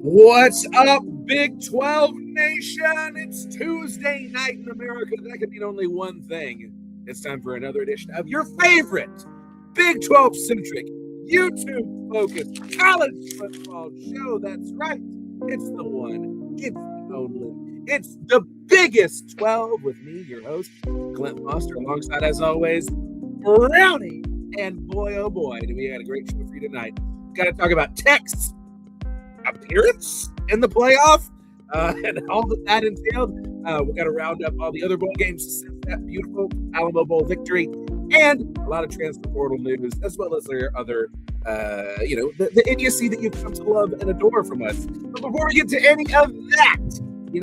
What's up, Big 12 Nation? It's Tuesday night in America. That can mean only one thing. It's time for another edition of your favorite Big 12-centric, YouTube-focused college football show. That's right. It's the one. It's the only. It's the biggest 12 with me, your host, Clint Foster, alongside, as always, Brownie. And boy, oh boy, do we got a great show for you tonight. Got to talk about Tech's appearance in the playoff and all that entailed. We got to round up all the other bowl games since that beautiful Alamo Bowl victory, and a lot of transfer portal news, as well as their other, the idiocy that you've come to love and adore from us. But before we get to any of that,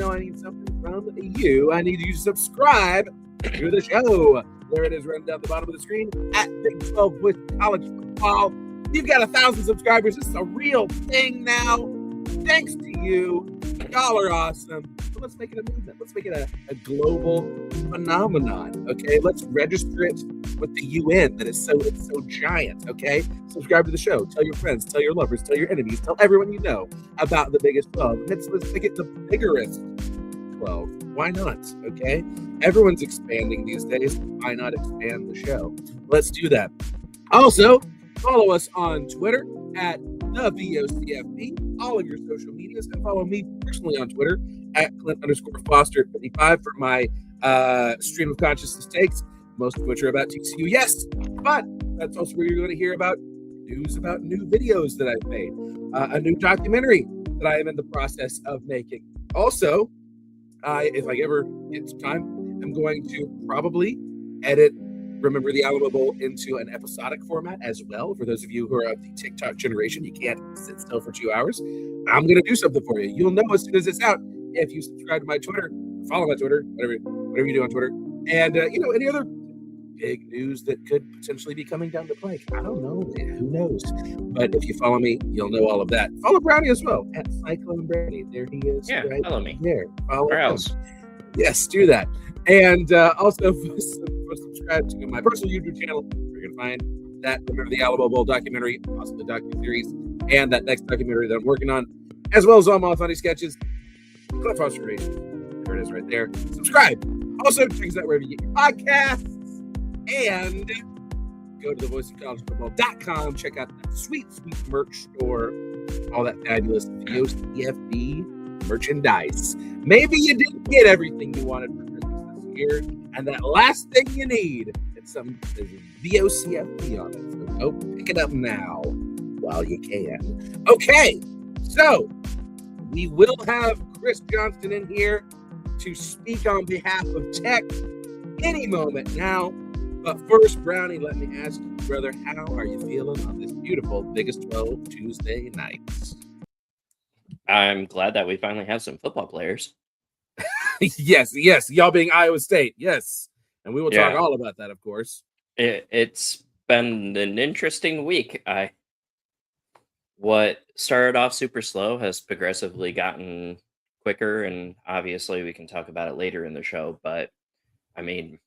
I need something from you. I need you to subscribe to the show. There it is, running down the bottom of the screen at Big 12 with College Football. You've got 1,000 subscribers. This is a real thing now. Thanks to you. Y'all are awesome. So let's make it a movement. Let's make it a global phenomenon. Okay, let's register it with the UN. It's so giant. Okay, subscribe to the show. Tell your friends. Tell your lovers. Tell your enemies. Tell everyone you know about the biggest 12. Let's make it the biggerest 12. Why not? Okay, everyone's expanding these days. Why not expand the show? Let's do that. Also, follow us on Twitter at the VOCFP, all of your social medias, and follow me personally on Twitter at Clint_Foster55 for my stream of consciousness takes, most of which are about TCU. Yes, but that's also where you're going to hear about news about new videos that I've made, a new documentary that I am in the process of making. Also, if I ever get some time, I'm going to probably edit Remember the Alamo Bowl into an episodic format as well. For those of you who are of the TikTok generation, you can't sit still for 2 hours. I'm going to do something for you. You'll know as soon as it's out if you subscribe to my Twitter, follow my Twitter, whatever you do on Twitter. And, any other big news that could potentially be coming down the pike. I don't know, man. Who knows? But if you follow me, you'll know all of that. Follow Brownie as well, at Cyclone Brownie. There he is. Yeah, right follow me. There. Follow Where him. else? Yes, do that. And also subscribe to my personal YouTube channel. You're going to find that Remember the Alamo Bowl documentary, also the docuseries, and that next documentary that I'm working on, as well as all my funny sketches. Clint Foster Creation. There it is right there. Subscribe. Also, check us out wherever you get your podcasts. And go to thevoiceofcollegefootball.com. Check out that sweet merch store. All that fabulous VOCFB merchandise. Maybe you didn't get everything you wanted for Christmas this year, and that last thing you need is VOCFB on it. So go pick it up now while you can. Okay, so we will have Chris Johnston in here to speak on behalf of Tech any moment now. But first, Brownie, let me ask you, brother, how are you feeling on this beautiful Biggest 12 Tuesday night? I'm glad that we finally have some football players. Yes. Y'all being Iowa State. Yes. And we will talk all about that, of course. It's been an interesting week. What started off super slow has progressively gotten quicker, and obviously we can talk about it later in the show. But, I mean,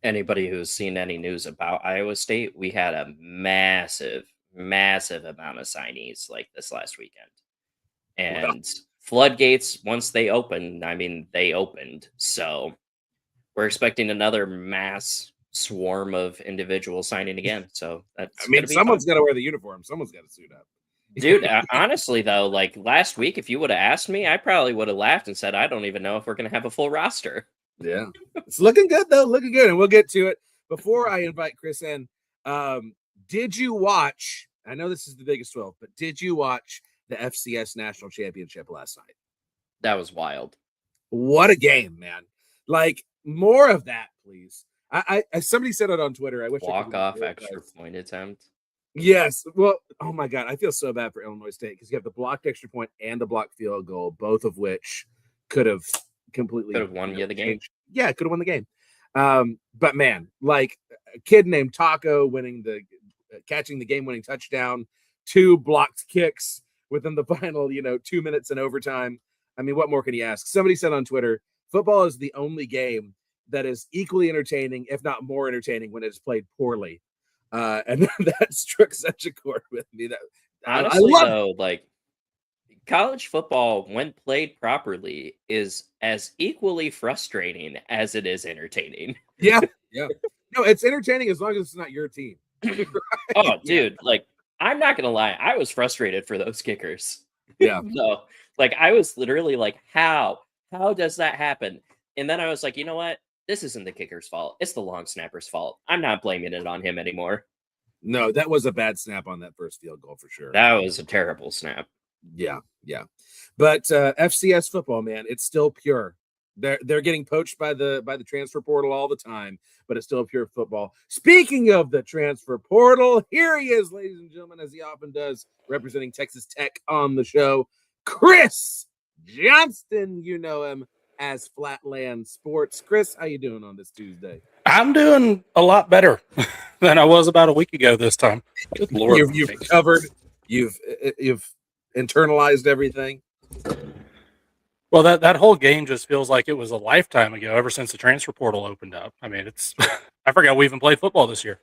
anybody who's seen any news about Iowa State, we had a massive amount of signees like this last weekend. And floodgates, once they opened, they opened. So we're expecting another mass swarm of individuals signing again. So that's someone's got to wear the uniform. Someone's got to suit up. Dude, honestly, though, like last week, if you would have asked me, I probably would have laughed and said, I don't even know if we're going to have a full roster. Yeah. It's looking good, though. Looking good. And we'll get to it. Before I invite Chris in, did you watch, I know this is the Biggest 12, but did you watch the FCS National Championship last night? That was wild. What a game, man. Like, more of that, please. I somebody said it on Twitter. I wish walk-off extra point attempt. Yes. Well, oh my God. I feel so bad for Illinois State because you have the blocked extra point and the blocked field goal, both of which could have completely won you the game. Yeah, could have won the game. But man, like a kid named Taco catching the game-winning touchdown, 2 blocked kicks within the final, 2 minutes in overtime. I mean, what more can you ask? Somebody said on Twitter, football is the only game that is equally entertaining, if not more entertaining, when it's played poorly. And that struck such a chord with me. That honestly, though, like college football, when played properly, is as equally frustrating as it is entertaining. Yeah. Yeah. No, it's entertaining as long as it's not your team. Oh, Yeah. dude, like, I'm not gonna lie, I was frustrated for those kickers. Yeah. No, like, I was literally like, "How? How does that happen?" And then I was like, "You know what? This isn't the kicker's fault. It's the long snapper's fault. I'm not blaming it on him anymore." No, that was a bad snap on that first field goal for sure. That was a terrible snap. Yeah, yeah. But FCS football, man, it's still pure. They're getting poached by the transfer portal all the time, but it's still pure football. Speaking of the transfer portal, here he is, ladies and gentlemen, as he often does, representing Texas Tech on the show, Chris Johnston. You know him as Flatland Sports. Chris, how you doing on this Tuesday? I'm doing a lot better than I was about a week ago this time. Good Lord. You've recovered. You've internalized everything. Well, that whole game just feels like it was a lifetime ago, ever since the transfer portal opened up. I mean, it's I forgot we even played football this year.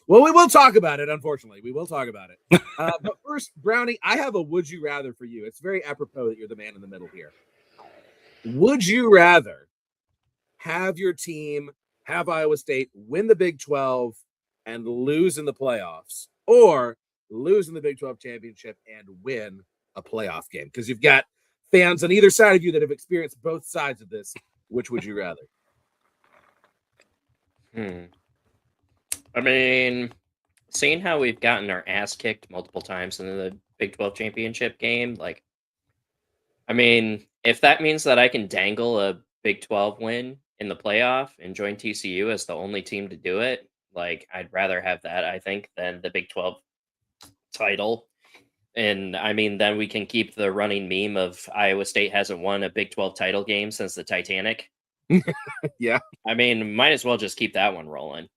Well, we will talk about it, unfortunately. We will talk about it. But first, Brownie, I have a would you rather for you. It's very apropos that you're the man in the middle here. Would you rather have your team have Iowa State win the Big 12 and lose in the playoffs, or lose in the Big 12 championship and win a playoff game? Because you've got fans on either side of you that have experienced both sides of this. Which would you rather? I mean, seeing how we've gotten our ass kicked multiple times in the Big 12 championship game, like, I mean, if that means that I can dangle a Big 12 win in the playoff and join TCU as the only team to do it, like, I'd rather have that, I think, than the Big 12 title. And I mean, then we can keep the running meme of Iowa State hasn't won a Big 12 title game since the Titanic. Yeah. I mean, might as well just keep that one rolling.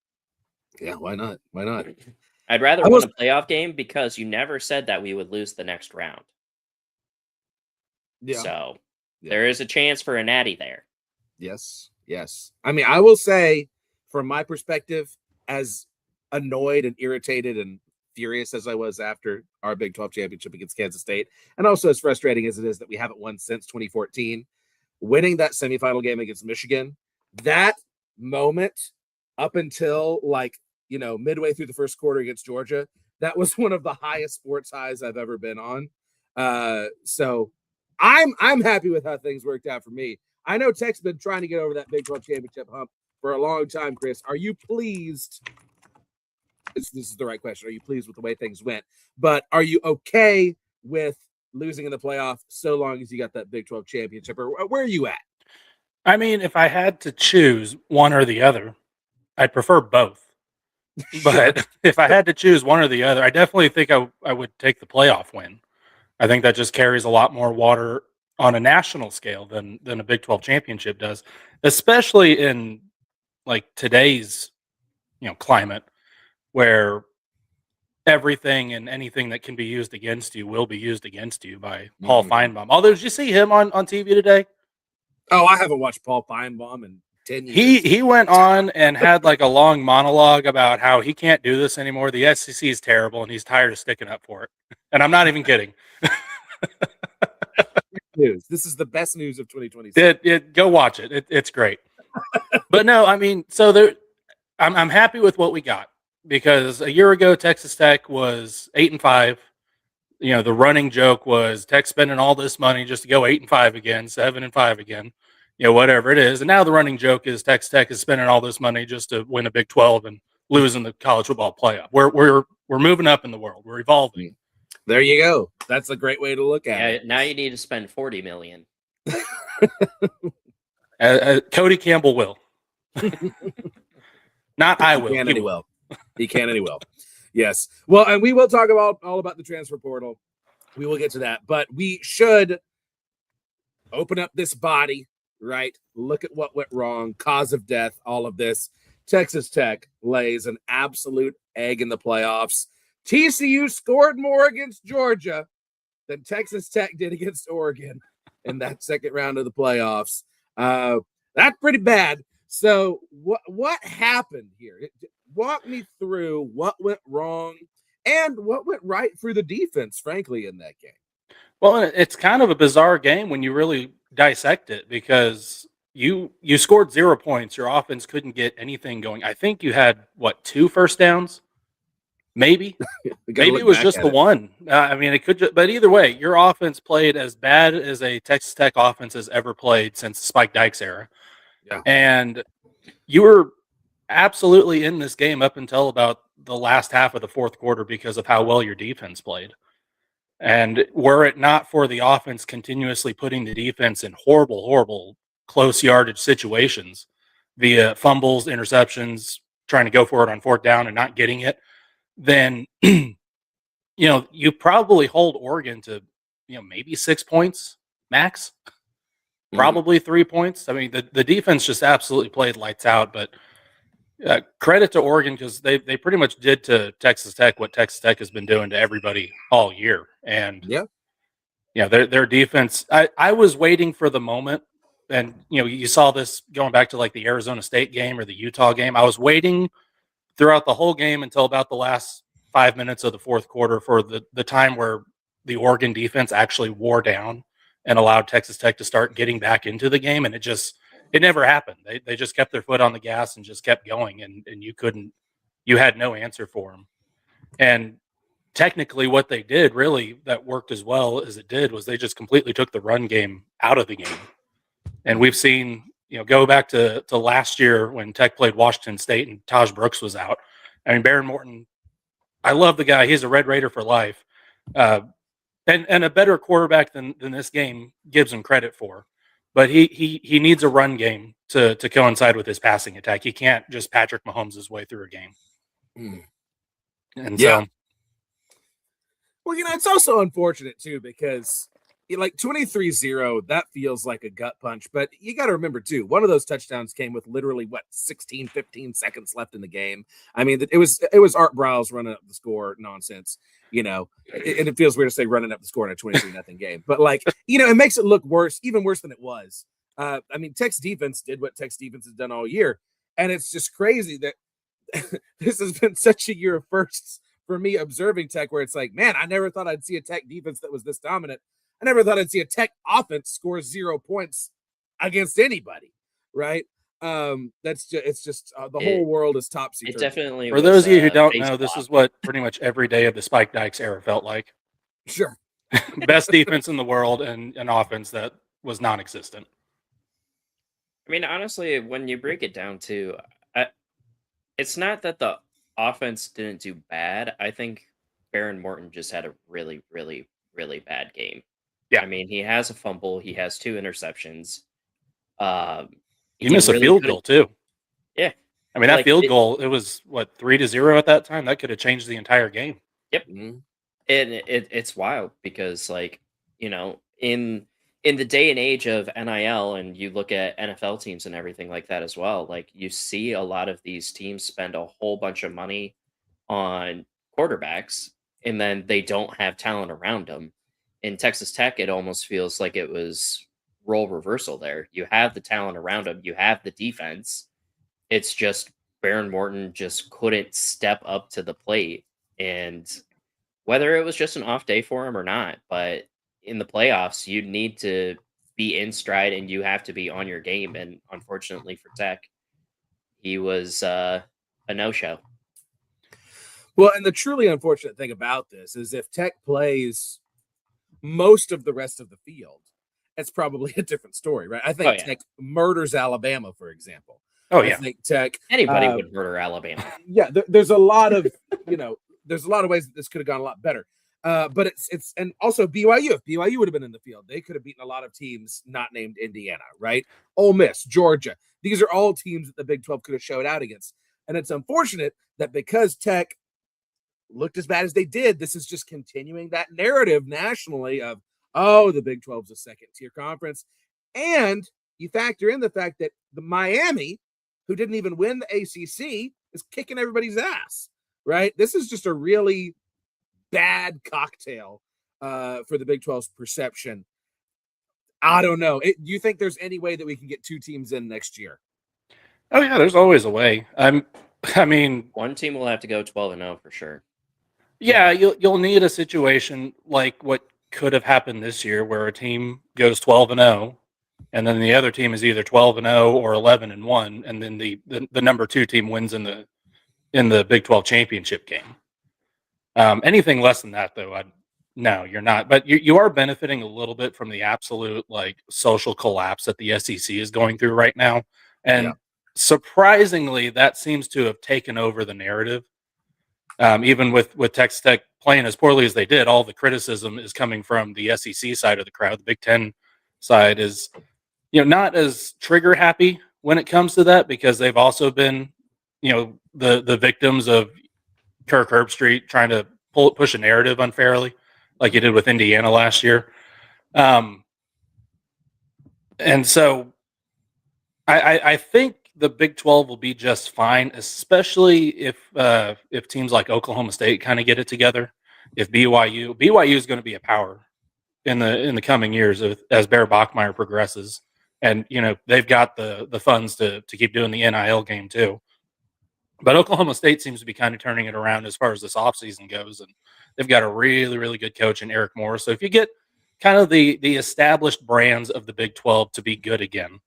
Yeah, why not? Why not? I'd rather win a playoff game because you never said that we would lose the next round. Yeah. So there is a chance for a natty there. Yes. Yes. I mean, I will say, from my perspective, as annoyed and irritated and furious as I was after our Big 12 championship against Kansas State, and also as frustrating as it is that we haven't won since 2014, winning that semifinal game against Michigan, that moment up until midway through the first quarter against Georgia, that was one of the highest sports highs I've ever been on. So I'm happy with how things worked out for me. I know Tech's been trying to get over that Big 12 championship hump for a long time, Chris. Are you pleased? This is the right question. Are you pleased with the way things went? But are you okay with losing in the playoff so long as you got that Big 12 championship? Or where are you at? I mean, if I had to choose one or the other, I'd prefer both. But if I had to choose one or the other, I definitely think I would take the playoff win. I think that just carries a lot more water on a national scale than a Big 12 championship does, especially in like today's climate where everything and anything that can be used against you will be used against you by Paul Feinbaum. Although, did you see him on TV today? Oh, I haven't watched Paul Feinbaum in 10 years. He went on and had like a long monologue about how he can't do this anymore. The SEC is terrible, and he's tired of sticking up for it. And I'm not even kidding. News. This is the best news of 2026. Go watch it. It's great. But no, I mean, I'm happy with what we got, because a year ago Texas Tech was 8-5. The running joke was Tech spending all this money just to go 8-5 again, 7-5 again, whatever it is. And now the running joke is Texas Tech is spending all this money just to win a Big 12 and losing the college football playoff. We're moving up in the world. We're evolving. There you go. That's a great way to look at it. Now you need to spend $40 million. Cody Campbell will. Not I will. He will. He can and he will. Yes. Well, and we will talk all about the transfer portal. We will get to that, but we should open up this body, right? Look at what went wrong, cause of death, all of this. Texas Tech lays an absolute egg in the playoffs. TCU scored more against Georgia than Texas Tech did against Oregon in that second round of the playoffs. That's pretty bad. So what happened here? Walk me through what went wrong and what went right for the defense, frankly, in that game. Well, it's kind of a bizarre game when you really dissect it because you scored 0 points. Your offense couldn't get anything going. I think you had what 2 first downs, maybe. We got to Maybe look it was back just at the it. one. I mean, it could. But either way, your offense played as bad as a Texas Tech offense has ever played since Spike Dykes era, Yeah. and you were absolutely in this game up until about the last half of the fourth quarter because of how well your defense played. And were it not for the offense continuously putting the defense in horrible, horrible close yardage situations via fumbles, interceptions, trying to go for it on fourth down and not getting it, then you probably hold Oregon to maybe 6 points max, probably 3 points. I mean, the defense just absolutely played lights out, but credit to Oregon because they pretty much did to Texas Tech what Texas Tech has been doing to everybody all year. And their defense. I was waiting for the moment, and you saw this going back to like the Arizona State game or the Utah game. I was waiting throughout the whole game until about the last 5 minutes of the fourth quarter for the time where the Oregon defense actually wore down and allowed Texas Tech to start getting back into the game, and it never happened. They just kept their foot on the gas and just kept going, and you had no answer for them. And technically what they did really that worked as well as it did was they just completely took the run game out of the game. And we've seen, go back to last year when Tech played Washington State and Taj Brooks was out. I mean, Baron Morton, I love the guy. He's a Red Raider for life. And a better quarterback than this game gives him credit for. But he needs a run game to coincide with his passing attack. He can't just Patrick Mahomes his way through a game. And so, well, it's also unfortunate too because like 23-0, that feels like a gut punch. But you got to remember too, one of those touchdowns came with literally 16, 15 seconds left in the game. I mean, it was Art Briles running up the score nonsense. And it feels weird to say running up the score in a 23-0 game, but it makes it look worse, even worse than it was. I mean, Tech's defense did what Tech's defense has done all year, and it's just crazy that this has been such a year of firsts for me observing Tech, where it's like, man, I never thought I'd see a Tech defense that was this dominant. I never thought I'd see a Tech offense score 0 points against anybody, right? It's just the whole world is topsy-turvy. It definitely. For those of you who don't know, this is what pretty much every day of the Spike Dykes era felt like. Sure. Best defense in the world and an offense that was non-existent. I mean, honestly, when you break it down to, it's not that the offense didn't do bad. I think Baron Morton just had a really, really, really bad game. Yeah. I mean, he has a fumble. He has 2 interceptions. He missed a field goal too. Yeah. I mean, that field goal, it was 3-0 at that time. That could have changed the entire game. Yep. And it's wild because in the day and age of NIL, and you look at NFL teams and everything like that as well, you see a lot of these teams spend a whole bunch of money on quarterbacks, and then they don't have talent around them. In Texas Tech, it almost feels like it was role reversal there. You have the talent around them. You have the defense. It's just Baron Morton just couldn't step up to the plate. And whether it was just an off day for him or not, but in the playoffs, you need to be in stride and you have to be on your game. And unfortunately for Tech, he was a no-show. Well, and the truly unfortunate thing about this is if Tech plays most of the rest of the field, it's probably a different story, right? I think Tech murders Alabama, for example. I think Tech anybody would murder Alabama. Yeah, there's a lot of there's a lot of ways that this could have gone a lot better. But it's and also BYU. If BYU would have been in the field, they could have beaten a lot of teams not named Indiana, right? Ole Miss, Georgia. These are all teams that the Big 12 could have showed out against. And it's unfortunate that because Tech looked as bad as they did, this is just continuing that narrative nationally of, oh, the Big 12 is a second-tier conference. And you factor in the fact that the Miami, who didn't even win the ACC, is kicking everybody's ass, right? This is just a really bad cocktail for the Big 12's perception. I don't know. Do you think there's any way that we can get 2 teams in next year? Oh, yeah, there's always a way. I mean, one team will have to go 12-0 for sure. Yeah, you'll need a situation like what could have happened this year, where a team goes 12-0, and then the other team is either 12-0 or 11-1, and then the number 2 team wins in the Big 12 championship game. Anything less than that, though, no, you're not. But you are benefiting a little bit from the absolute like social collapse that the SEC is going through right now, and surprisingly, that seems to have taken over the narrative. Even with Texas Tech playing as poorly as they did, all the criticism is coming from the SEC side of the crowd. The Big Ten side is, not as trigger happy when it comes to that, because they've also been, the victims of Kirk Herbstreit trying to push a narrative unfairly, like he did with Indiana last year. And so I think the Big 12 will be just fine, especially if teams like Oklahoma State kind of get it together. If BYU is going to be a power in the coming years as Bear Bachmeier progresses, and they've got the funds to keep doing the NIL game too. But Oklahoma State seems to be kind of turning it around as far as this offseason goes, and they've got a really, really good coach in Eric Moore. So if you get kind of the established brands of the Big 12 to be good again,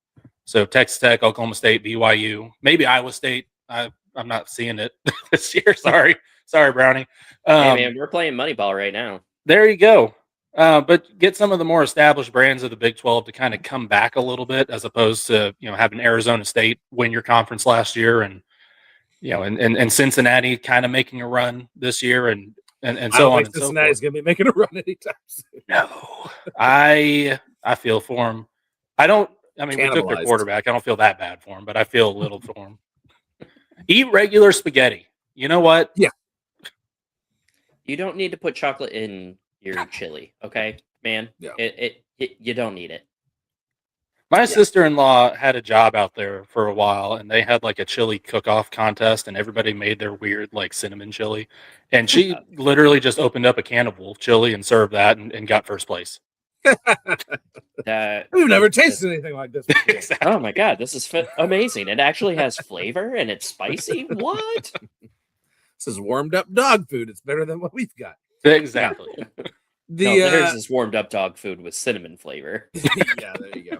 so Texas Tech, Oklahoma State, BYU, maybe Iowa State. I'm not seeing it this year. Sorry, Brownie. Hey man, we're playing Moneyball right now. There you go. But get some of the more established brands of the Big 12 to kind of come back a little bit, as opposed to having Arizona State win your conference last year, and and Cincinnati kind of making a run this year, and so on and so forth. Cincinnati's going to be making a run anytime soon. No, I feel for him. We took their quarterback. I don't feel that bad for him, but I feel a little for him. Eat regular spaghetti. You know what? Yeah. You don't need to put chocolate in your chili, okay, man? Yeah. You don't need it. My sister-in-law had a job out there for a while, and they had like a chili cook-off contest, and everybody made their weird like cinnamon chili, and she literally just opened up a can of wolf chili and served that and got first place. We've never tasted anything like this before. Exactly. Oh my god, this is amazing. It actually has flavor and it's spicy. What? This is warmed up dog food. It's better than what we've got. Exactly. Theirs is warmed up dog food with cinnamon flavor. Yeah, there you go.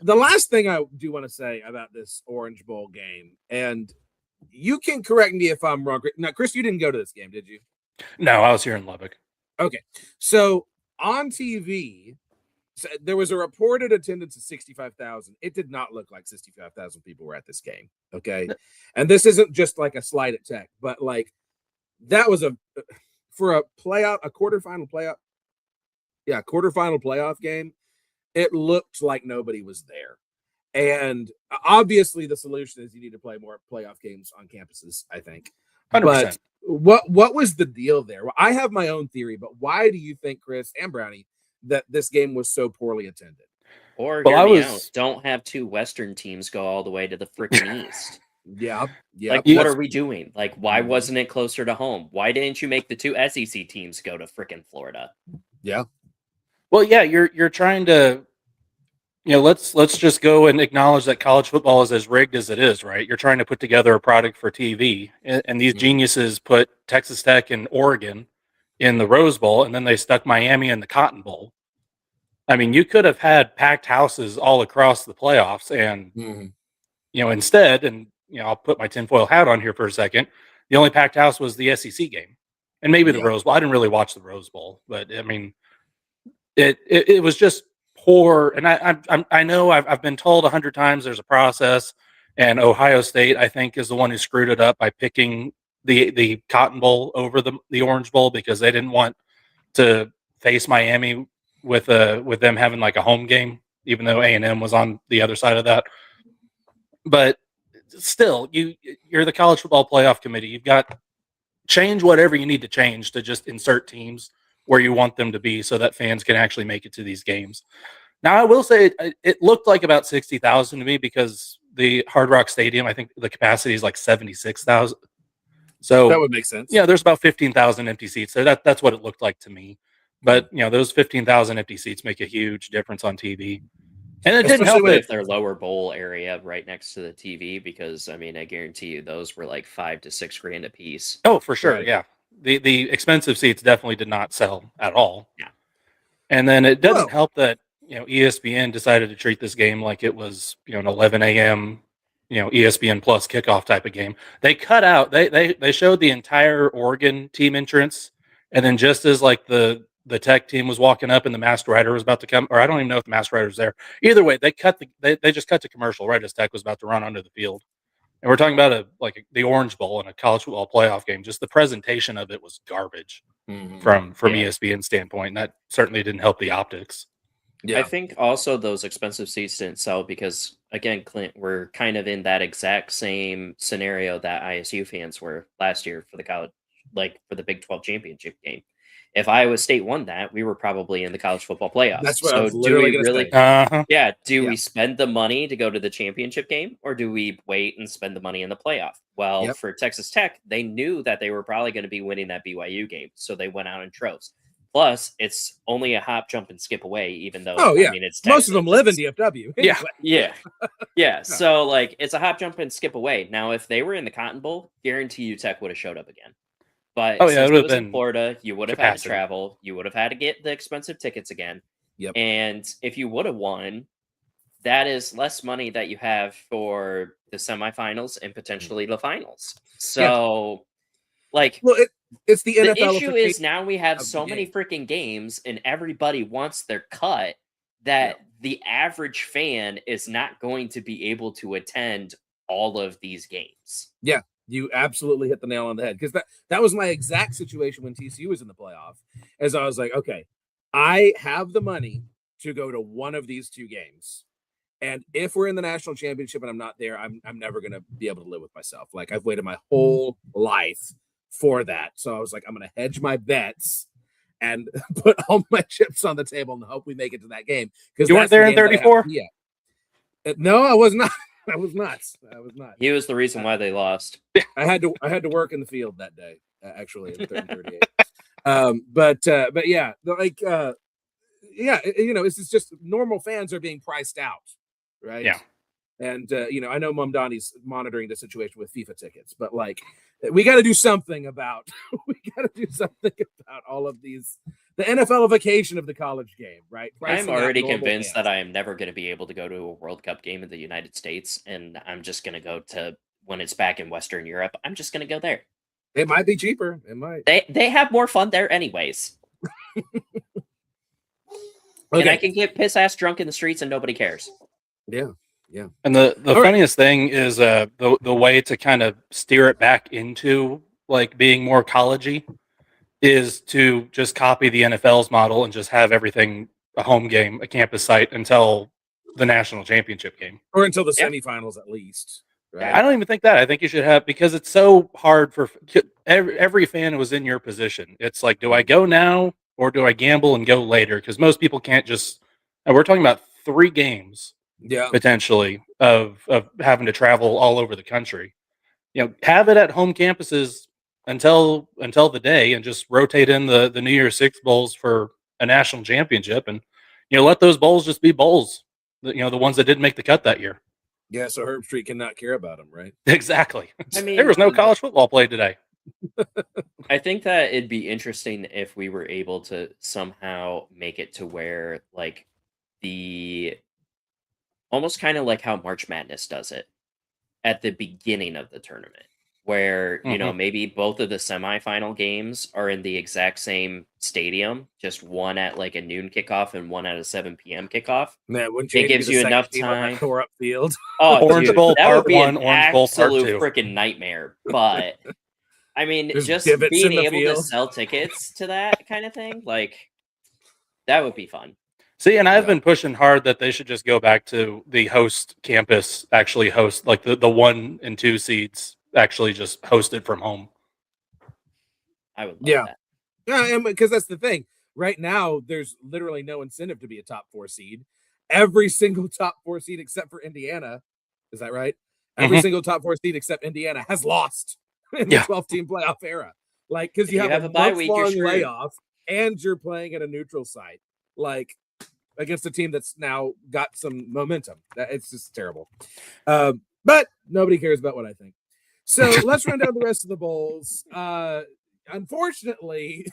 The last thing I do want to say about this Orange Bowl game, and you can correct me if I'm wrong. Now, Chris, you didn't go to this game, did you? No, I was here in Lubbock. Okay, so on TV, there was a reported attendance of 65,000. It did not look like 65,000 people were at this game. Okay, and this isn't just like a slight at Tech, but like that was for a quarterfinal playoff game. It looked like nobody was there. And obviously the solution is you need to play more playoff games on campuses, I think. 100%. But what was the deal there? Well, I have my own theory, but why do you think, Chris and Brownie, that this game was so poorly attended? Or don't have two Western teams go all the way to the freaking East. Yeah. Like, what are we doing? Like, why wasn't it closer to home? Why didn't you make the two SEC teams go to freaking Florida? Yeah. Well, yeah, you're trying to, let's just go and acknowledge that college football is as rigged as it is, right? You're trying to put together a product for TV, and these geniuses put Texas Tech and Oregon in the Rose Bowl, and then they stuck Miami in the Cotton Bowl. I mean, you could have had packed houses all across the playoffs, and instead, and I'll put my tinfoil hat on here for a second. The only packed house was the SEC game, and maybe the Rose Bowl. I didn't really watch the Rose Bowl, but I mean, it was just poor. And I know I've been told 100 times there's a process, and Ohio State, I think, is the one who screwed it up by picking the Cotton Bowl over the Orange Bowl, because they didn't want to face Miami with them having like a home game, even though A&M was on the other side of that. But still, you're the college football playoff committee. You've got change whatever you need to change to just insert teams where you want them to be, so that fans can actually make it to these games. Now, I will say it looked like about 60,000 to me, because the Hard Rock Stadium, I think the capacity is like 76,000. So that would make sense. Yeah, there's about 15,000 empty seats. So that's what it looked like to me. But those 15,000 empty seats make a huge difference on TV. And it didn't help with their lower bowl area right next to the TV, because I mean, I guarantee you those were like $5 to $6 grand a piece. Oh, for sure. Right. Yeah. the expensive seats definitely did not sell at all. Yeah. And then it doesn't Well- help that ESPN decided to treat this game like it was an 11 a.m. ESPN Plus kickoff type of game. They cut out they showed the entire Oregon team entrance, and then just as like the Tech team was walking up and the Masked Rider was about to come, or I don't even know if the Masked Rider was there. Either way, they just cut to commercial right as Tech was about to run onto the field. And we're talking about the Orange Bowl in a college football playoff game. Just the presentation of it was garbage from Yeah. ESPN standpoint, and that certainly didn't help the optics. Yeah. I think also those expensive seats didn't sell because, again, Clint, we're kind of in that exact same scenario that ISU fans were last year for the college, like for the Big 12 championship game. If Iowa State won that, we were probably in the college football playoffs. That's what so I was literally do we really? Uh-huh. Do we spend the money to go to the championship game, or do we wait and spend the money in the playoff? Well, Yep. for Texas Tech, they knew that they were probably going to be winning that BYU game, so they went out in troves. Plus, it's only a hop, jump, and skip away, even though Oh, yeah. I mean it's Most of them live in Texas. DFW. Yeah. Yeah. Yeah. So like it's a hop, jump, and skip away. Now, if they were in the Cotton Bowl, guarantee you Tech would have showed up again. But Oh, yeah, since it it would've was in been Florida, you would have had to capacity. travel. You would have had to get the expensive tickets again. Yep. And if you would have won, that is less money that you have for the semifinals and potentially the finals. So, like, Well, it's the the NFL. issue is now we have of the so many game. freaking games and everybody wants their cut that the average fan is not going to be able to attend all of these games. Yeah, you absolutely hit the nail on the head, because that was my exact situation when TCU was in the playoff. As I was like, okay, I have the money to go to one of these two games, and if we're in the national championship and I'm not there, I'm never gonna be able to live with myself. Like, I've waited my whole life for that, so I was like, I'm gonna hedge my bets and put all my chips on the table and hope we make it to that game. Because You weren't there in 34? Yeah. No, I was not. I was not. He was the reason why they lost. I had to work in the field that day, actually, in 38. But yeah, it's just normal fans are being priced out, right? Yeah. And I know Mamdani's monitoring the situation with FIFA tickets, but like, we got to do something about all of these, the NFLification of the college game, right? I'm Pricing out already normal convinced fans. that I am never going to be able to go to a World Cup game in the United States, and I'm just going to go to when it's back in Western Europe. I'm just going to go there. It might be cheaper. It might. They have more fun there, anyways. And I can get piss ass drunk in the streets and nobody cares. Yeah. And the All funniest thing is the way to kind of steer it back into like being more collegey is to just copy the NFL's model and just have everything a home game, a campus site until the national championship game. Or until the Yeah. semifinals, at least. Right? Yeah. I don't even think that. I think you should have, because it's so hard for every fan was in your position. It's like, do I go now or do I gamble and go later? Because most people can't just. And we're talking about 3 games Yeah. potentially of having to travel all over the country. Have it at home campuses until the day, and just rotate in the New Year's Six bowls for a national championship, and let those bowls just be bowls. The ones that didn't make the cut that year. Yeah, so Herb Street cannot care about him, right? Exactly. I mean, there was no college football played today. I think that it'd be interesting if we were able to somehow make it to where, like, the almost kind of like how March Madness does it at the beginning of the tournament, where maybe both of the semifinal games are in the exact same stadium, just one at like a noon kickoff and one at a 7 p.m. kickoff. Man, wouldn't It you gives be the you second enough team on that time. tore up field? Oh, Orange dude, Bowl that Part would be 1, an Orange Bowl Part absolute 2. freaking nightmare. But I mean, There's just divots being in the able to field. sell tickets to that kind of thing, like that would be fun. See, and I've Yeah. been pushing hard that they should just go back to the host campus actually host, like the 1 and 2 seeds actually just hosted from home. I would love Yeah. that. Yeah, because that's the thing. Right now, there's literally no incentive to be a top 4 seed. Every single top 4 seed except for Indiana, is that right? Every Mhm. single top 4 seed except Indiana has lost in the Yeah. 12-team playoff era. Like, because If you you have have a a bye week, you're month-long screwed. layoff and you're playing at a neutral site, like against a team that's now got some momentum. It's just terrible. But nobody cares about what I think. So let's run down the rest of the bowls. unfortunately,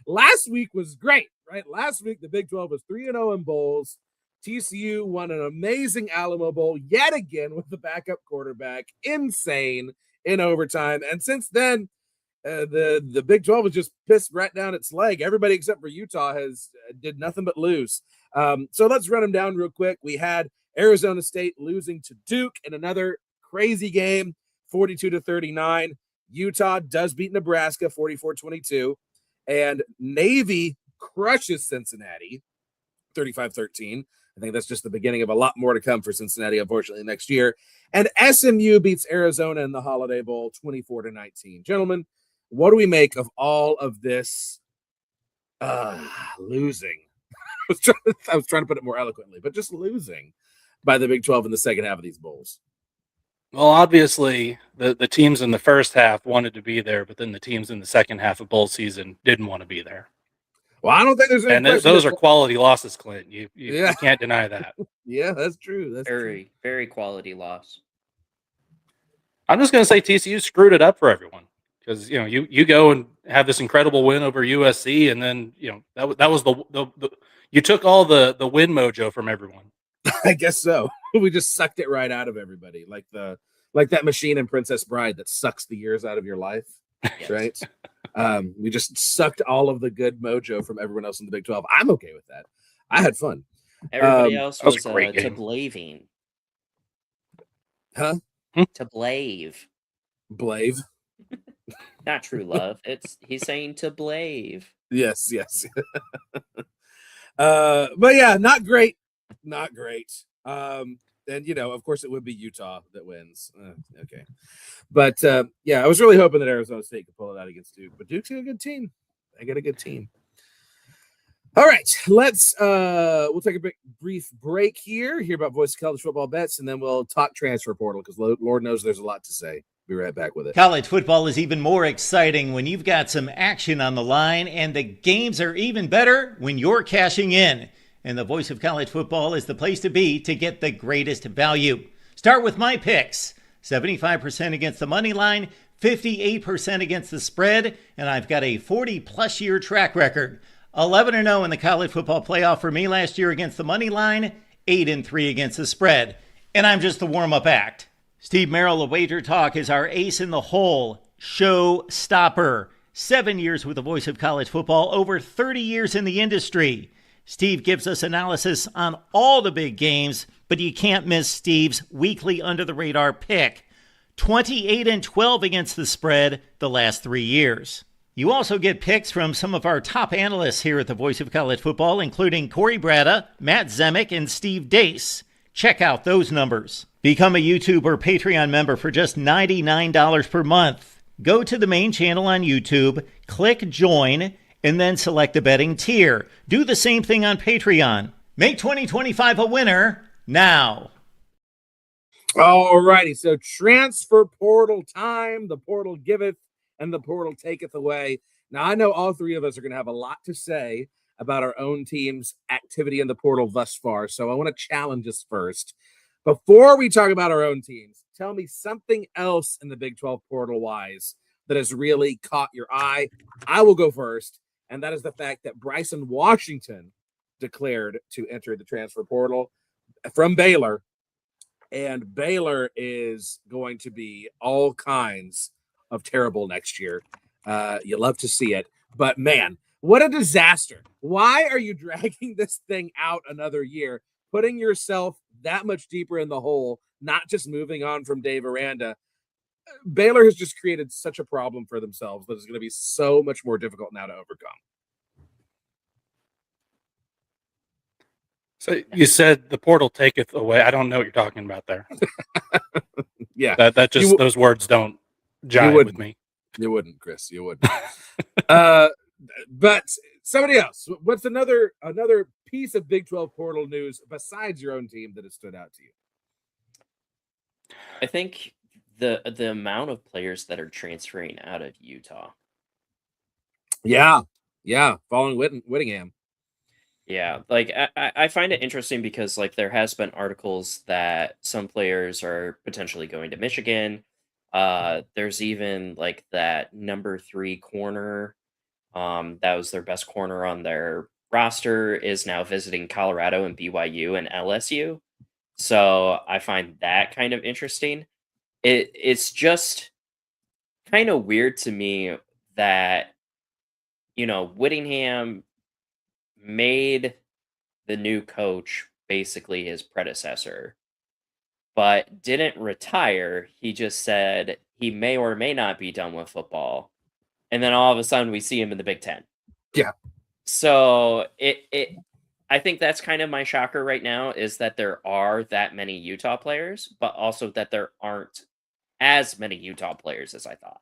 last week was great, right? Last week, the Big 12 was 3-0 in bowls. TCU won an amazing Alamo Bowl yet again with the backup quarterback. Insane in overtime. And since then, the Big 12 was just pissed right down its leg. Everybody except for Utah has did nothing but lose. So let's run them down real quick. We had Arizona State losing to Duke in another crazy game, 42-39. Utah does beat Nebraska 44-22. And Navy crushes Cincinnati 35-13. I think that's just the beginning of a lot more to come for Cincinnati, unfortunately, next year. And SMU beats Arizona in the Holiday Bowl 24-19. Gentlemen, what do we make of all of this losing? I was trying to put it more eloquently, but just losing by the Big 12 in the second half of these bowls. Well, obviously, the teams in the first half wanted to be there, but then the teams in the second half of bowl season didn't want to be there. Well, I don't think there's any and question those are quality losses, Clint. You can't deny that. Yeah, that's true. That's very, true. very quality loss. I'm just going to say TCU screwed it up for everyone because you go and have this incredible win over USC, and then that was the you took all the win mojo from everyone. I guess so. We just sucked it right out of everybody, like that machine in Princess Bride that sucks the years out of your life, Yes. right? We just sucked all of the good mojo from everyone else in the Big 12. I'm okay with that. I had fun. Everybody else that was was a great to game. blaving. Huh? To blave. Blave. Not true love. He's saying to blave. Yes. But yeah, not great. Not great. And of course it would be Utah that wins. Okay. But yeah, I was really hoping that Arizona State could pull it out against Duke. But Duke's got a good team. They got a good team. All right, let's we'll take a brief break here, hear about Voice of College Football Bets, and then we'll talk transfer portal because Lord knows there's a lot to say. Be right back with it. College football is even more exciting when you've got some action on the line, and the games are even better when you're cashing in. And the Voice of College Football is the place to be to get the greatest value. Start with my picks. 75% against the money line, 58% against the spread, and I've got a 40-plus year track record. 11-0 in the college football playoff for me last year against the money line, 8-3 against the spread. And I'm just the warm-up act. Steve Merrill of Wager Talk is our ace in the hole, show stopper. 7 years with the Voice of College Football, over 30 years in the industry. Steve gives us analysis on all the big games, but you can't miss Steve's weekly under-the-radar pick. 28-12 against the spread the last 3 years. You also get picks from some of our top analysts here at the Voice of College Football, including Corey Bratta, Matt Zemek, and Steve Dace. Check out those numbers. Become a YouTube or Patreon member for just $99 per month. Go to the main channel on YouTube, click join, and then select the betting tier. Do the same thing on Patreon. Make 2025 a winner now. All righty, so transfer portal time. The portal giveth and the portal taketh away. Now, I know all three of us are going to have a lot to say about our own team's activity in the portal thus far, so I want to challenge us first. Before we talk about our own teams, tell me something else in the Big 12 portal-wise that has really caught your eye. I will go first, and that is the fact that Bryson Washington declared to enter the transfer portal from Baylor, and Baylor is going to be all kinds of terrible next year. You love to see it, but man, what a disaster. Why are you dragging this thing out another year, putting yourself that much deeper in the hole, not just moving on from Dave Aranda? Baylor has just created such a problem for themselves that it's going to be so much more difficult now to overcome. So you said the portal taketh away. I don't know what you're talking about there. Yeah. That just those words don't jive with me. You wouldn't, Chris. You wouldn't. But somebody else. What's another piece of Big 12 portal news besides your own team that has stood out to you? I think the amount of players that are transferring out of Utah. Yeah. Following Whittingham. Yeah, like I find it interesting because like there has been articles that some players are potentially going to Michigan. There's even like that number 3 corner. That was their best corner on their roster, is now visiting Colorado and BYU and LSU. So I find that kind of interesting. It's just kind of weird to me that Whittingham made the new coach basically his predecessor, but didn't retire. He just said he may or may not be done with football. And then all of a sudden we see him in the Big Ten. Yeah. So I think that's kind of my shocker right now, is that there are that many Utah players, but also that there aren't as many Utah players as I thought.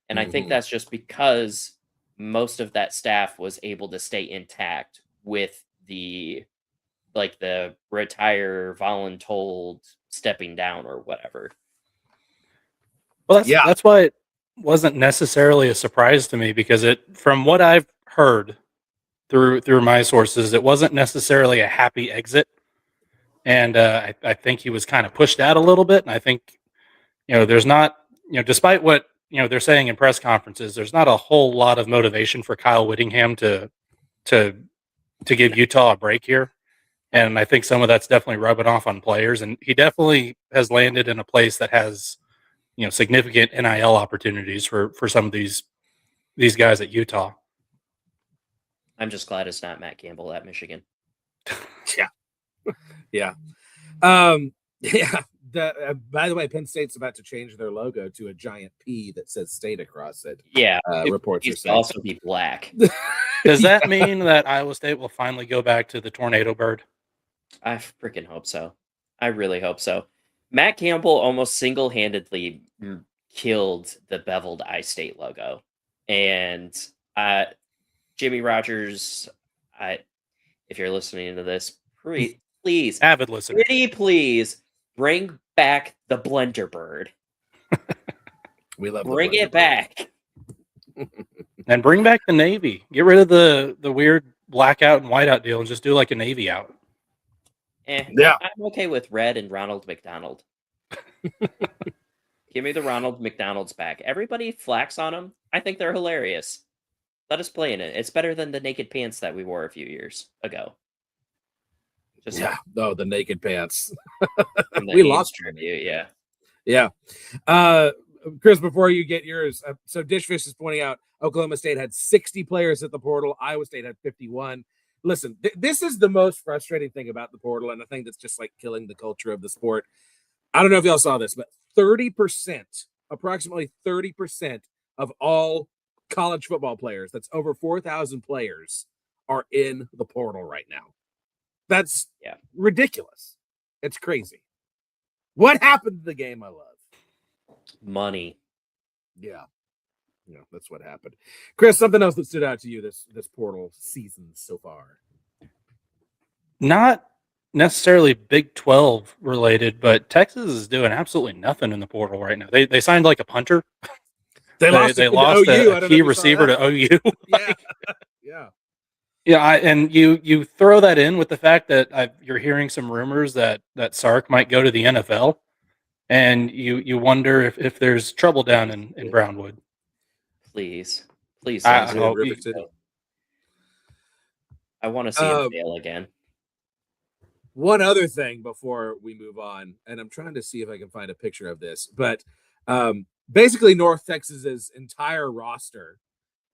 And I think that's just because most of that staff was able to stay intact with the retire voluntold stepping down or whatever. Well, that's why it wasn't necessarily a surprise to me, because from what I've heard through my sources, it wasn't necessarily a happy exit, and I think he was kind of pushed out a little bit. And I think there's not, despite what they're saying in press conferences, there's not a whole lot of motivation for Kyle Whittingham to give Utah a break here. And I think some of that's definitely rubbing off on players. And he definitely has landed in a place that has, significant NIL opportunities for some of these guys at Utah. I'm just glad it's not Matt Campbell at Michigan. Yeah. Yeah. By the way, Penn State's about to change their logo to a giant P that says state across it. Yeah. Reports It also be black. Does that mean that Iowa State will finally go back to the tornado bird? I freaking hope so. I really hope so. Matt Campbell almost single-handedly killed the beveled I-State logo. And Jimmy Rogers, if you're listening to this, please, avid listener, please bring back the Blender Bird. We love bring it back. And bring back the Navy. Get rid of the weird blackout and whiteout deal and just do like a Navy out. Yeah. I'm okay with red and Ronald McDonald. Give me the Ronald McDonalds back. Everybody flax on them. I think they're hilarious. Let us play in it. It's better than the naked pants that we wore a few years ago. The naked pants. We lost tribute. Yeah. Chris, before you get yours, so Dishfish is pointing out Oklahoma State had 60 players at the portal. Iowa State had 51. Listen, this is the most frustrating thing about the portal, and I think that's just like killing the culture of the sport. I don't know if y'all saw this, but approximately 30% of all college football players, that's over 4,000 players, are in the portal right now. That's ridiculous. It's crazy. What happened to the game I love? Money. Yeah, that's what happened. Chris, something else that stood out to you this portal season so far? Not necessarily Big 12 related, but Texas is doing absolutely nothing in the portal right now. They signed like a punter. They lost a key receiver to OU. Yeah, and you throw that in with the fact that you're hearing some rumors that Sark might go to the NFL, and you wonder if there's trouble down in Brownwood. Please. I want to see him fail again. One other thing before we move on, and I'm trying to see if I can find a picture of this, but basically North Texas's entire roster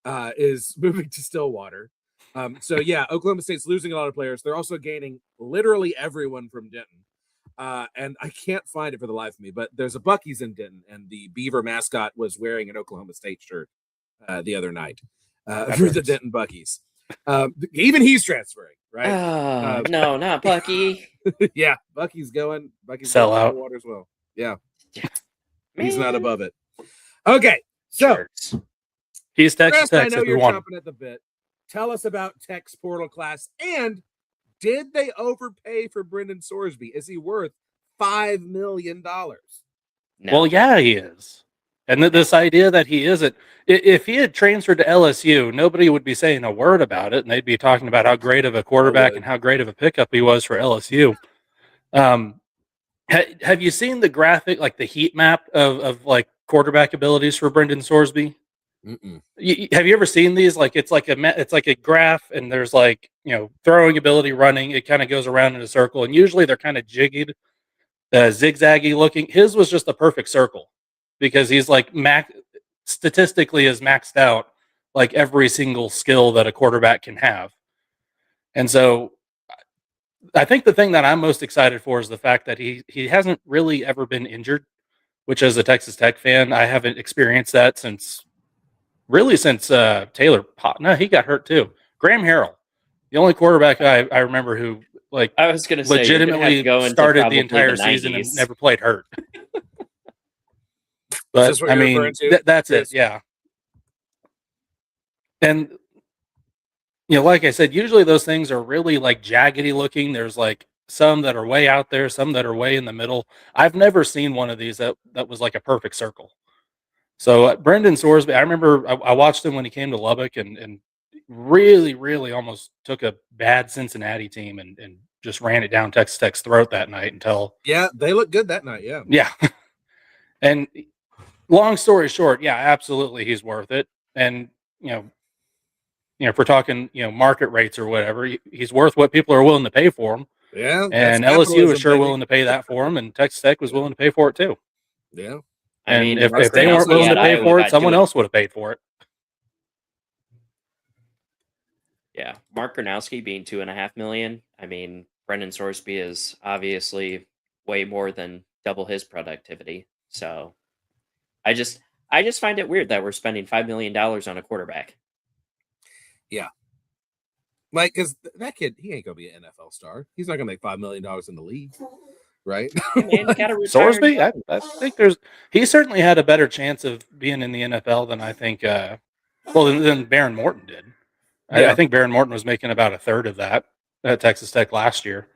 is moving to Stillwater. Oklahoma State's losing a lot of players. They're also gaining literally everyone from Denton. And I can't find it for the life of me, but there's a Buc-ee's in Denton, and the Beaver mascot was wearing an Oklahoma State shirt the other night for the Denton Buc-ee's. Even he's transferring, right? No, not Bucky. Yeah, Bucky's going. Bucky's sell going out. Water as well. Yeah, he's not above it. Okay, so he's Texas Chris, Tech. I know you're chomping at the bit. Tell us about Tech's portal class, and did they overpay for Brendan Sorsby? Is he worth $5 million? No. Well, yeah, he is. And this idea that he isn't, if he had transferred to LSU, nobody would be saying a word about it, and they'd be talking about how great of a quarterback and how great of a pickup he was for LSU. Have you seen the graphic, like the heat map of like quarterback abilities for Brendan Sorsby. Mm-mm. Have you ever seen these? Like it's like a graph, and there's like throwing ability, running. It kind of goes around in a circle, and usually they're kind of jiggied, zigzaggy looking. His was just a perfect circle because he's like statistically is maxed out like every single skill that a quarterback can have. And so I think the thing that I'm most excited for is the fact that he hasn't really ever been injured, which as a Texas Tech fan, I haven't experienced that since Taylor Pop. No, he got hurt too. Graham Harrell, the only quarterback I remember who like I was going to say, you're going to have to legitimately go into started probably the entire the season 90s. and never played hurt. Is But this what I you're mean, referring to? that's it. Chris? Yeah. And like I said, usually those things are really like jaggedy looking. There's like some that are way out there, some that are way in the middle. I've never seen one of these that was like a perfect circle. So Brendan Sorsby, I remember I watched him when he came to Lubbock and really, really almost took a bad Cincinnati team and just ran it down Texas Tech's throat that night until. Yeah, they looked good that night. Yeah. Yeah. And long story short, yeah, absolutely, he's worth it. And if we're talking market rates or whatever, he's worth what people are willing to pay for him. Yeah. And that's LSU was capitalism, sure baby. willing to pay that for him, and Texas Tech was willing to pay for it too. Yeah. I And mean, if Mark they weren't Gronowski willing to at pay Iowa for it, got someone doing- else would have paid for it. Yeah, Mark Gronowski being $2.5 million. I mean, Brendan Sorsby is obviously way more than double his productivity. So, I just find it weird that we're spending $5 million on a quarterback. Yeah. Like, because that kid, he ain't gonna be an NFL star. He's not gonna make $5 million in the league, right? Hey, man, you gotta retire. Sorsby, I think he certainly had a better chance of being in the NFL than I think. Than Baron Morton did. Yeah. I think Baron Morton was making about a third of that at Texas Tech last year.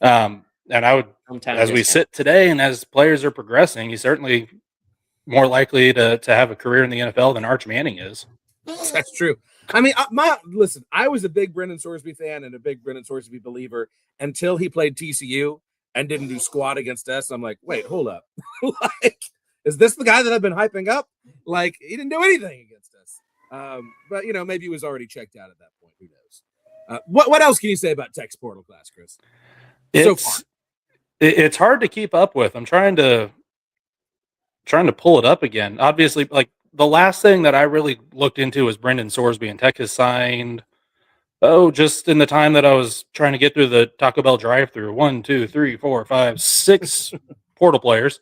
And I would, Hometown as we discount. sit today, and as players are progressing, he's certainly more likely to have a career in the NFL than Arch Manning is. That's true. I mean, listen, I was a big Brendan Sorsby fan and a big Brendan Sorsby believer until he played TCU and didn't do squat against us. I'm like, wait, hold up. Like, is this the guy that I've been hyping up? Like, he didn't do anything against us. But maybe he was already checked out at that point. Who knows? What else can you say about Tech's portal class, Chris? It's hard to keep up with. I'm trying to pull it up again. Obviously, like the last thing that I really looked into was Brendan Sorsby, and Tech has signed. Just in the time that I was trying to get through the Taco Bell drive-through, 1, 2, 3, 4, 5, 6 portal players.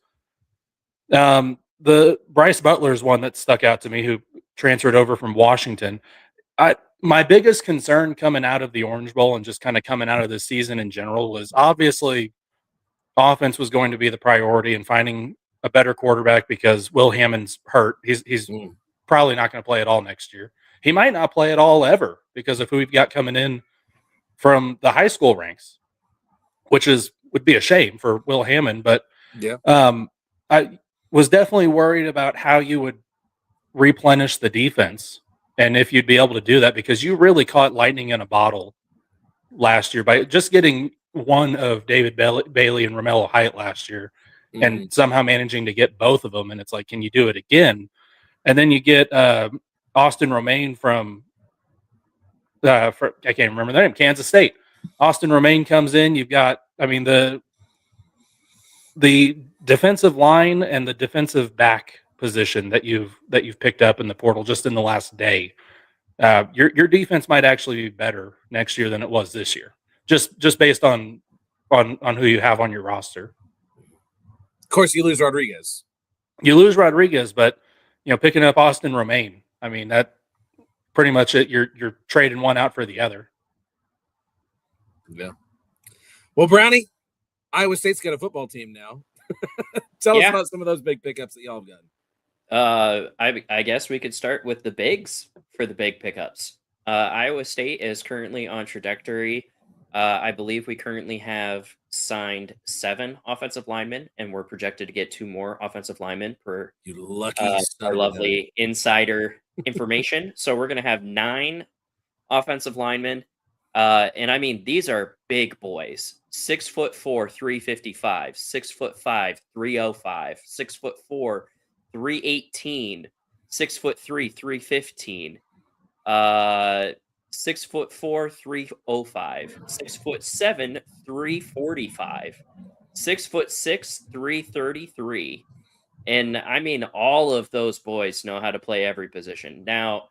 The Bryce Butler is one that stuck out to me, who transferred over from Washington. My biggest concern coming out of the Orange Bowl and just kind of coming out of this season in general was obviously offense was going to be the priority and finding a better quarterback because Will Hammond's hurt. He's probably not going to play at all next year. He might not play at all ever because of who we've got coming in from the high school ranks, which would be a shame for Will Hammond. But yeah, I was definitely worried about how you would replenish the defense and if you'd be able to do that, because you really caught lightning in a bottle last year by just getting one of David Bailey and Romello Height last year and somehow managing to get both of them. And it's like, can you do it again? And then you get Austin Romaine from I can't remember the name, Kansas State. Austin Romaine comes in. You've got, I mean, the defensive line and the defensive back position that you've picked up in the portal just in the last day. Your defense might actually be better next year than it was this year, just based on who you have on your roster. Of course, you lose Rodriguez. But picking up Austin Romaine, I mean, that pretty much it. You're trading one out for the other. Yeah. Well, Brownie, Iowa State's got a football team now. Tell us about some of those big pickups that y'all have gotten. I guess we could start with the bigs for the big pickups. Iowa State is currently on trajectory. I believe we currently have signed 7 offensive linemen, and we're projected to get 2 more offensive linemen per you lucky our lovely insider information. So we're going to have 9 offensive linemen. And I mean, these are big boys. 6'4", 355, 6'5", 305, 6'4", 318, 6'3", 315, 6'4", 305, 6'7", 345, 6'6", 333. And I mean, all of those boys know how to play every position. Now,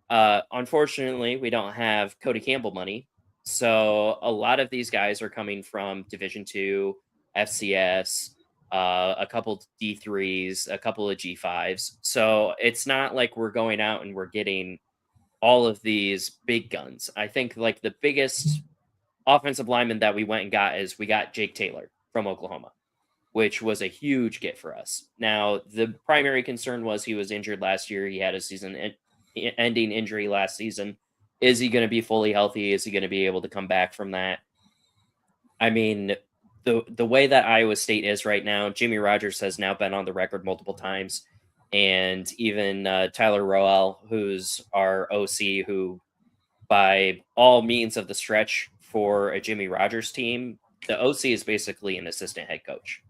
unfortunately, we don't have Cody Campbell money. So a lot of these guys are coming from Division II, FCS, a couple D3s, a couple of G5s. So it's not like we're going out and we're getting all of these big guns. I think like the biggest offensive lineman that we went and got is we got Jake Taylor from Oklahoma, which was a huge get for us. Now, the primary concern was he was injured last year. He had a season-ending injury last season. Is he going to be fully healthy? Is he going to be able to come back from that? I mean, the way that Iowa State is right now, Jimmy Rogers has now been on the record multiple times. And even Tyler Roel, who's our OC, who by all means of the stretch for a Jimmy Rogers team, the OC is basically an assistant head coach.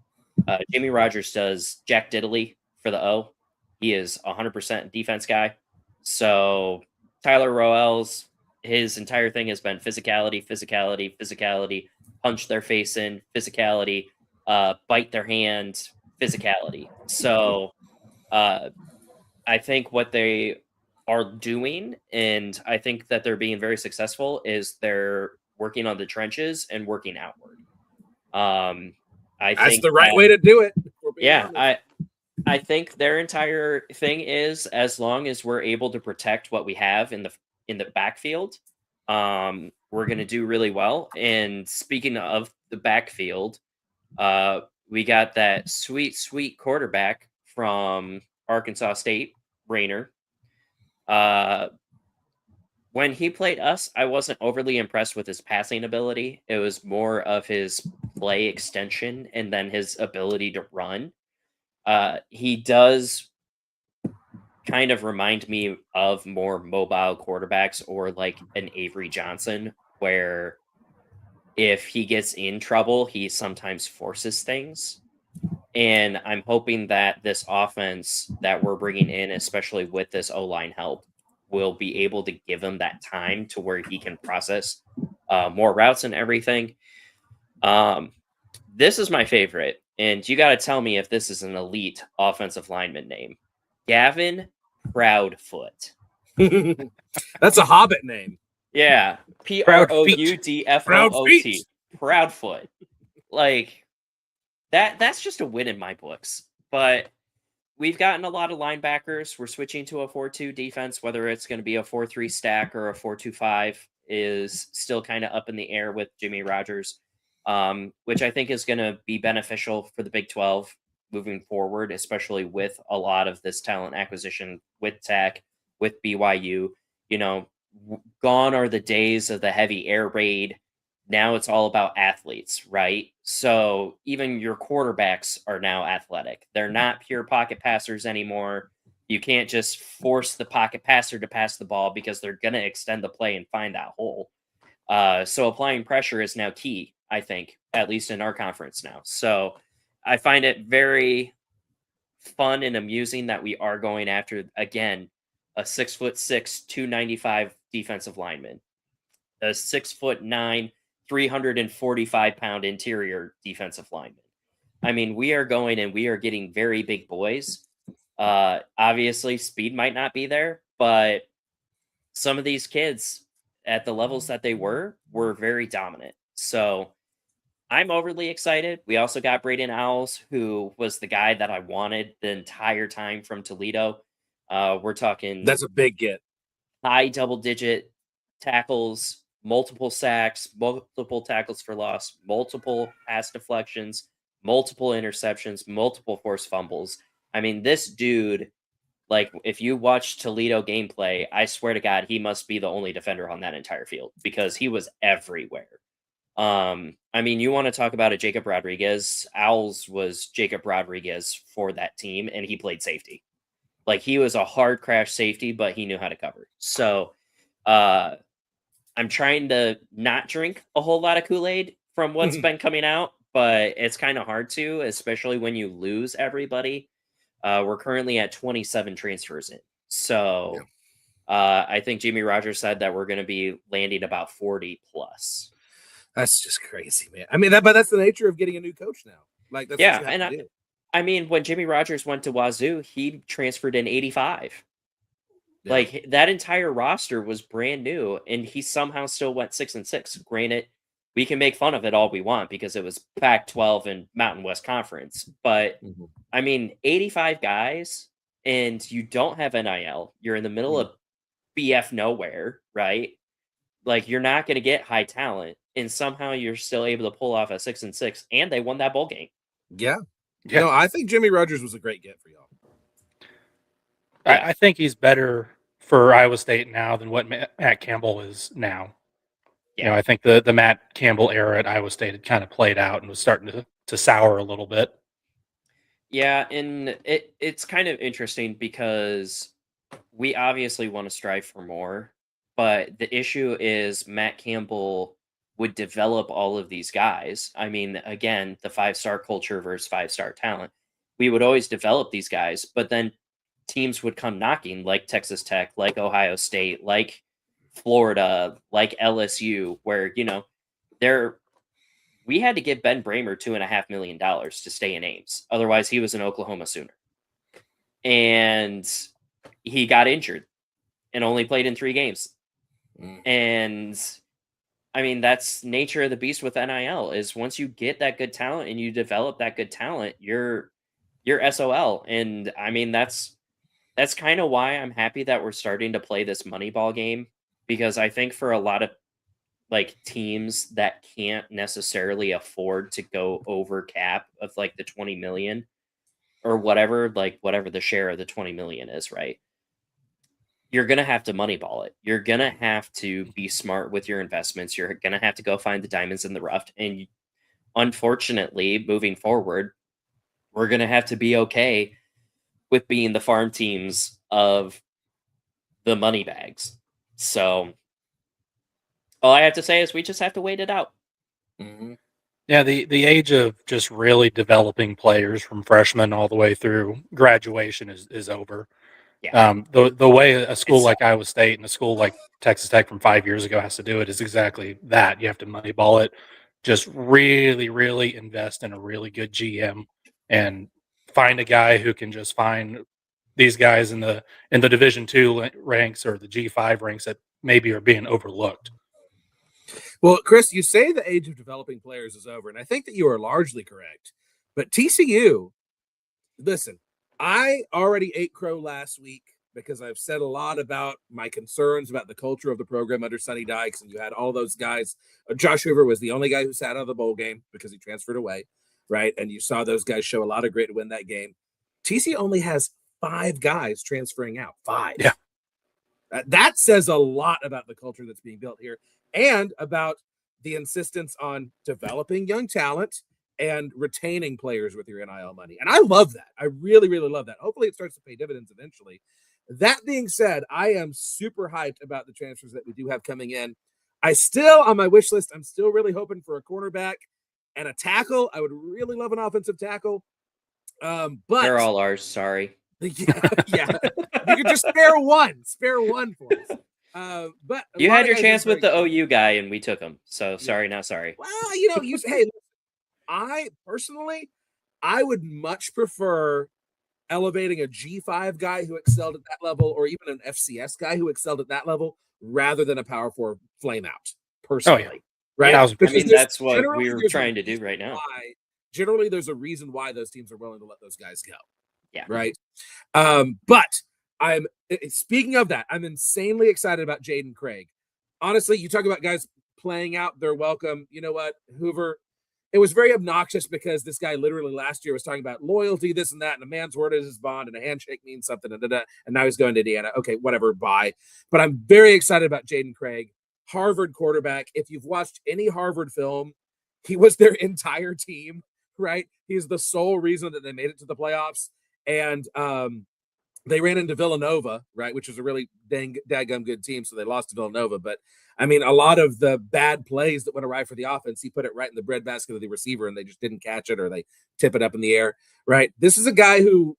Jimmy Rogers does Jack Diddley for the O. He is 100% defense guy. So Tyler Roel's, his entire thing has been physicality, physicality, physicality, punch their face in, physicality, bite their hand, physicality. So I think what they are doing, and I think that they're being very successful, is they're working on the trenches and working outward. That's the right way to do it. Yeah, I think their entire thing is, as long as we're able to protect what we have in the backfield, we're going to do really well. And speaking of the backfield, we got that sweet quarterback from Arkansas State, Rayner. When he played us, I wasn't overly impressed with his passing ability. It was more of his play extension and then his ability to run. He does kind of remind me of more mobile quarterbacks or like an Avery Johnson, where if he gets in trouble, he sometimes forces things. And I'm hoping that this offense that we're bringing in, especially with this O-line help, will be able to give him that time to where he can process more routes and everything. This is my favorite, and you got to tell me if this is an elite offensive lineman name. Gavin Proudfoot. That's a Hobbit name. Yeah. Proudfoot. Proudfoot. Like, that's just a win in my books. But we've gotten a lot of linebackers. We're switching to a 4-2 defense. Whether it's going to be a 4-3 stack or a 4-2-5 is still kind of up in the air with Jimmy Rogers, which I think is going to be beneficial for the Big 12 moving forward, especially with a lot of this talent acquisition with Tech, with BYU. You know, gone are the days of the heavy air raid. Now it's all about athletes, right? So even your quarterbacks are now athletic. They're not pure pocket passers anymore. You can't just force the pocket passer to pass the ball because they're going to extend the play and find that hole. So applying pressure is now key, I think, at least in our conference now. So I find it very fun and amusing that we are going after, again, a 6'6", 295 defensive lineman, a 6'9", 345-pound interior defensive lineman. I mean, we are going and we are getting very big boys. Obviously, speed might not be there, but some of these kids at the levels that they were very dominant. So I'm overly excited. We also got Braden Owls, who was the guy that I wanted the entire time from Toledo. We're talking... That's a big get. High double-digit tackles, multiple sacks, multiple tackles for loss, multiple pass deflections, multiple interceptions, multiple forced fumbles. I mean, this dude, like, if you watch Toledo gameplay, I swear to God, he must be the only defender on that entire field because he was everywhere. I mean, you want to talk about a Jacob Rodriguez. Owls was Jacob Rodriguez for that team, and he played safety. Like, he was a hard crash safety, but he knew how to cover. So, I'm trying to not drink a whole lot of Kool-Aid from what's been coming out, but it's kind of hard to, especially when you lose everybody. We're currently at 27 transfers in. So I think Jimmy Rogers said that we're going to be landing about 40 plus. That's just crazy, man. I mean, but that's the nature of getting a new coach now. Like, that's what you have to do. I mean, when Jimmy Rogers went to Wazoo, he transferred in 85. Yeah. Like, that entire roster was brand new, and he somehow still went 6-6. Granted, we can make fun of it all we want because it was Pac-12 and Mountain West Conference, but I mean, 85 guys, and you don't have NIL. You're in the middle of BF nowhere, right? Like, you're not going to get high talent, and somehow you're still able to pull off a 6-6, and they won that bowl game. Yeah. No, I think Jimmy Rogers was a great get for y'all. Yeah. I think he's better for Iowa State now than what Matt Campbell is now. Yeah. You know, I think the Matt Campbell era at Iowa State had kind of played out and was starting to sour a little bit. Yeah, and it's kind of interesting because we obviously want to strive for more, but the issue is Matt Campbell would develop all of these guys. I mean, again, the 5-star culture versus 5-star talent. We would always develop these guys, but then teams would come knocking, like Texas Tech, like Ohio State, like Florida, like LSU, where, you know, we had to give Ben Bramer $2.5 million to stay in Ames. Otherwise, he was an Oklahoma Sooner. And he got injured and only played in 3 games. And I mean, that's nature of the beast with NIL is once you get that good talent and you develop that good talent, you're SOL. And I mean, that's kind of why I'm happy that we're starting to play this Moneyball game, because I think for a lot of like teams that can't necessarily afford to go over cap of like the 20 million or whatever the share of the 20 million is, right? You're going to have to Moneyball it. You're going to have to be smart with your investments. You're going to have to go find the diamonds in the rough. And unfortunately, moving forward, we're going to have to be okay with being the farm teams of the money bags. So all I have to say is we just have to wait it out. Yeah, the age of just really developing players from freshmen all the way through graduation is over. Yeah. The way a school like Iowa State and a school like Texas Tech from 5 years ago has to do it is exactly that. You have to Moneyball it. Just really, really invest in a really good GM and find a guy who can just find these guys in the Division II ranks or the G5 ranks that maybe are being overlooked. Well, Chris, you say the age of developing players is over, and I think that you are largely correct. But TCU, listen, I already ate crow last week because I've said a lot about my concerns about the culture of the program under Sonny Dykes, and you had all those guys. Josh Hoover was the only guy who sat out of the bowl game because he transferred away, right? And you saw those guys show a lot of grit to win that game. TCU only has 5 guys transferring out. 5. Yeah. That says a lot about the culture that's being built here and about the insistence on developing young talent and retaining players with your NIL money. And I love that. I really, really love that. Hopefully it starts to pay dividends eventually. That being said, I am super hyped about the transfers that we do have coming in. I still, on my wish list, I'm still really hoping for a cornerback and a tackle. I would really love an offensive tackle. But they're all ours. Sorry. Yeah. You could just spare one for us. But you had your chance with the OU guy and we took him. So sorry, not sorry. Well, you know, hey, I personally, I would much prefer elevating a G5 guy who excelled at that level, or even an FCS guy who excelled at that level, rather than a Power 4 flame out. Personally, right? Yeah, I mean, that's what we're trying to do right now. Generally, there's a reason why those teams are willing to let those guys go. Yeah. Right. But I'm speaking of that, I'm insanely excited about Jaden Craig. Honestly, you talk about guys playing out their welcome. You know what, Hoover? It was very obnoxious because this guy literally last year was talking about loyalty, this and that, and a man's word is his bond, and a handshake means something, and now he's going to Indiana. Okay, whatever, bye. But I'm very excited about Jaden Craig, Harvard quarterback. If you've watched any Harvard film, he was their entire team, right? He's the sole reason that they made it to the playoffs. And they ran into Villanova, right, which was a really daggum good team, so they lost to Villanova. But, I mean, a lot of the bad plays that went awry for the offense, he put it right in the breadbasket of the receiver, and they just didn't catch it or they tip it up in the air, right? This is a guy who,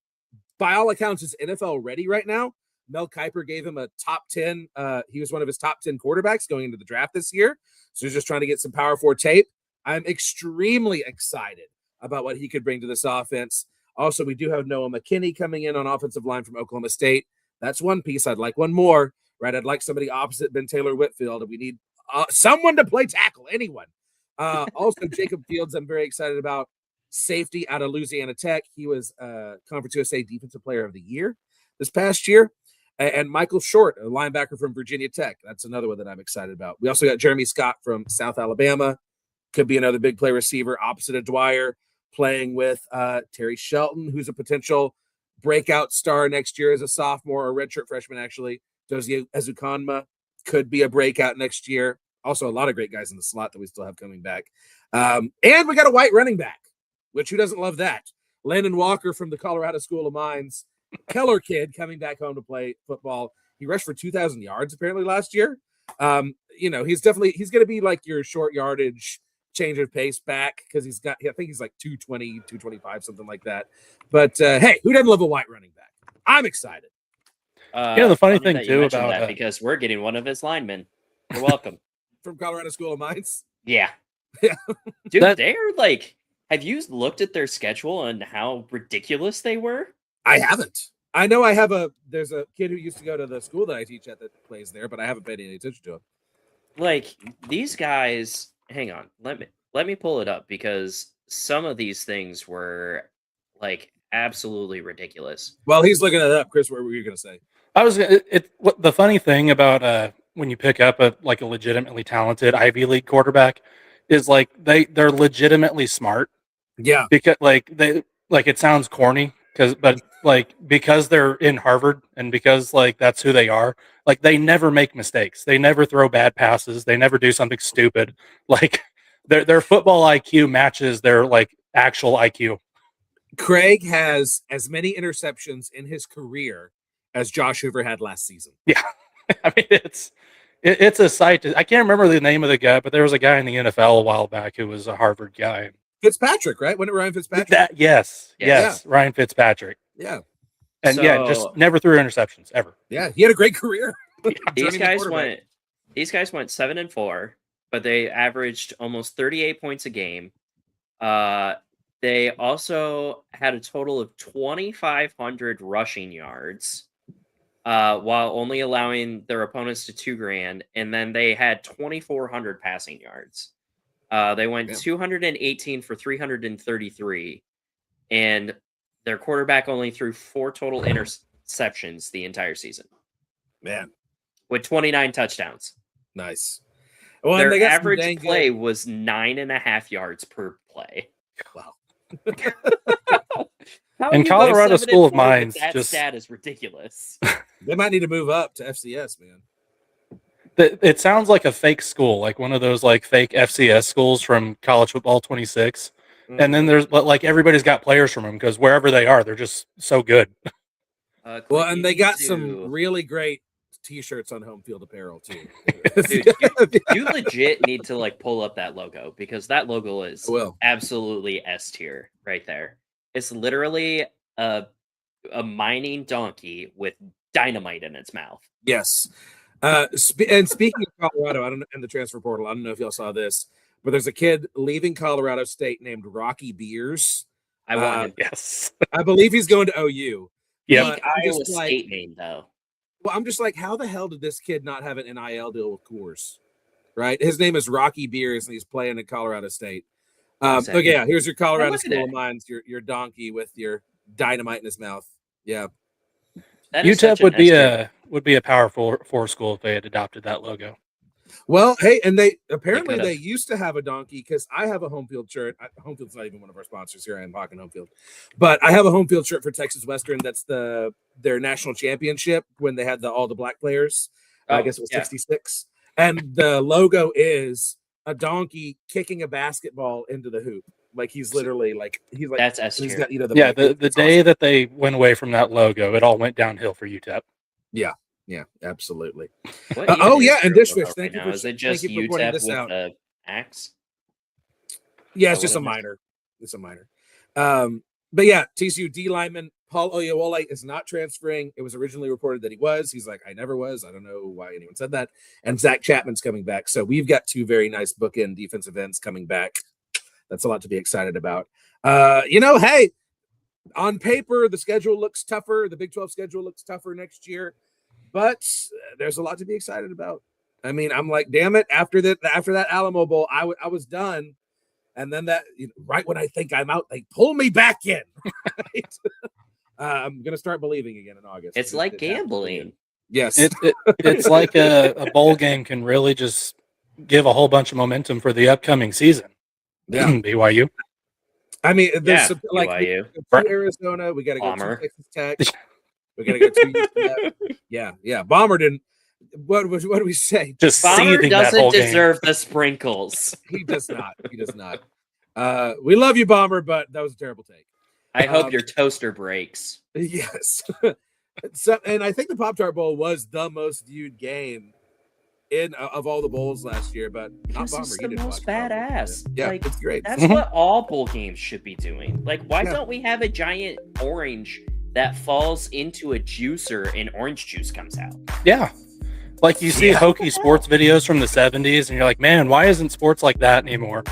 by all accounts, is NFL ready right now. Mel Kiper gave him a top 10. He was one of his top 10 quarterbacks going into the draft this year. So he's just trying to get some Power 4 tape. I'm extremely excited about what he could bring to this offense. Also, we do have Noah McKinney coming in on offensive line from Oklahoma State. That's one piece. I'd like one more, right? I'd like somebody opposite Ben Taylor Whitfield. We need someone to play tackle, anyone. Also, Jacob Fields, I'm very excited about. Safety out of Louisiana Tech. He was Conference USA Defensive Player of the Year this past year. And Michael Short, a linebacker from Virginia Tech. That's another one that I'm excited about. We also got Jeremy Scott from South Alabama. Could be another big play receiver opposite of Dwyer, playing with Terry Shelton, who's a potential breakout star next year as a sophomore or redshirt freshman, actually. Dozie Ezukanma could be a breakout next year. Also, a lot of great guys in the slot that we still have coming back. And we got a white running back, which who doesn't love that? Landon Walker from the Colorado School of Mines. Keller kid coming back home to play football. He rushed for 2,000 yards apparently last year. He's going to be like your short yardage change of pace back because I think he's like 220, 225, something like that. But hey, who doesn't love a white running back? I'm excited. The funny thing too about that because we're getting one of his linemen. You're welcome. From Colorado School of Mines. Yeah. Yeah. Dude, they're like, have you looked at their schedule and how ridiculous they were? I haven't. I know there's a kid who used to go to the school that I teach at that plays there, but I haven't paid any attention to him. Like these guys, hang on, let me pull it up because some of these things were like absolutely ridiculous. Well, he's looking it up. Chris, what were you going to say? The funny thing about when you pick up a legitimately talented Ivy League quarterback is like they're legitimately smart. Yeah, because it sounds corny because they're in Harvard and because that's who they are. Like they never make mistakes. They never throw bad passes. They never do something stupid. Like their football IQ matches their actual IQ. Craig has as many interceptions in his career as Josh Hoover had last season. Yeah. I mean, it's a sight. I can't remember the name of the guy, but there was a guy in the NFL a while back who was a Harvard guy. Fitzpatrick, right? Wasn't it Ryan Fitzpatrick? Yes. Yeah. Ryan Fitzpatrick. Yeah. And just never threw interceptions ever. Yeah, he had a great career. These guys went 7-4, but they averaged almost 38 points a game. They also had a total of 2,500 rushing yards, while only allowing their opponents to $2,000, and then they had 2,400 passing yards. They went 218 for 333, and their quarterback only threw 4 total interceptions the entire season. Man, with 29 touchdowns. Nice. Well, their average play was 9.5 yards per play. Wow. And Colorado School of Mines, that stat is ridiculous. They might need to move up to FCS, man. It sounds like a fake school, like one of those fake FCS schools from College Football 26. Mm-hmm. And then there's everybody's got players from them because wherever they are, they're just so good. Well, and they got some really great T-shirts on Home Field Apparel too. Dude, you legit need to pull up that logo because that logo is absolutely S tier right there. It's literally a mining donkey with dynamite in its mouth. Yes. And speaking of Colorado, I don't know, in the transfer portal, I don't know if y'all saw this, but there's a kid leaving Colorado State named Rocky Beers. I want him. Yes. I believe he's going to OU. Yeah, Iowa State name though. Well, I'm just how the hell did this kid not have an NIL deal with Coors? Right? His name is Rocky Beers, and he's playing at Colorado State. Okay, yeah, here's your Colorado School of Mines, your donkey with your dynamite in his mouth. Yeah. UTEP would be a Power 4 school if they had adopted that logo. Well, hey, and they used to have a donkey because I have a home field shirt. Home Field's not even one of our sponsors here. I am hawking Home Field, but I have a home field shirt for Texas Western. That's their national championship when they had all the black players. I guess it was 66, and the logo is a donkey kicking a basketball into the hoop. He's literally that's S tier. He's got the day that they went away from that logo, it all went downhill for UTEP. Yeah. Yeah, absolutely. And Dishfish, thank you for is it just UTEP with the axe? Yeah, it's just a minor. It's a minor. But yeah, TCU D lineman Paul Oyewole is not transferring. It was originally reported that he was. He's like, I never was. I don't know why anyone said that. And Zach Chapman's coming back. So we've got 2 very nice bookend defensive ends coming back. That's a lot to be excited about. Hey, on paper, the schedule looks tougher. The Big 12 schedule looks tougher next year. But there's a lot to be excited about. I mean, I'm like, damn it. After that Alamo Bowl, I was done. And then right when I think I'm out, they pull me back in. Right? I'm going to start believing again in August. It's like gambling. Yes. It's like a bowl game can really just give a whole bunch of momentum for the upcoming season. Yeah. BYU. I mean, there's like BYU. to Arizona. We got to go to Texas Tech. We got to go to UCF. Yeah. Bomber didn't. What do we say? Just Bomber doesn't whole deserve the sprinkles. He does not. We love you, Bomber, but that was a terrible take. I hope your toaster breaks. Yes. And I think the Pop-Tart Bowl was the most viewed game of all the bowls last year, but not Bomber. It's the most badass. Yeah, like, it's great. That's what all bowl games should be doing. Like, why don't we have a giant orange that falls into a juicer and orange juice comes out? Yeah. Like you see hokey sports videos from the 70s and you're like, man, why isn't sports like that anymore?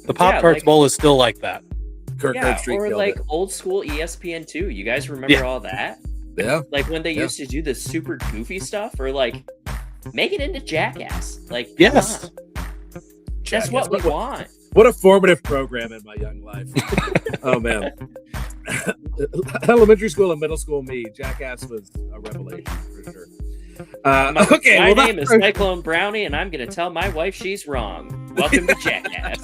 The Pop-Tarts Bowl is still like that. Or like old school ESPN2. You guys remember all that? Yeah. Like when they used to do the super goofy stuff, or like make it into Jackass. Like, yes. That's what we want. What a formative program in my young life. Oh, man. Elementary school and middle school me, Jackass was a revelation for sure. My name is Cyclone Brownie, and I'm going to tell my wife she's wrong. Welcome to Jackass.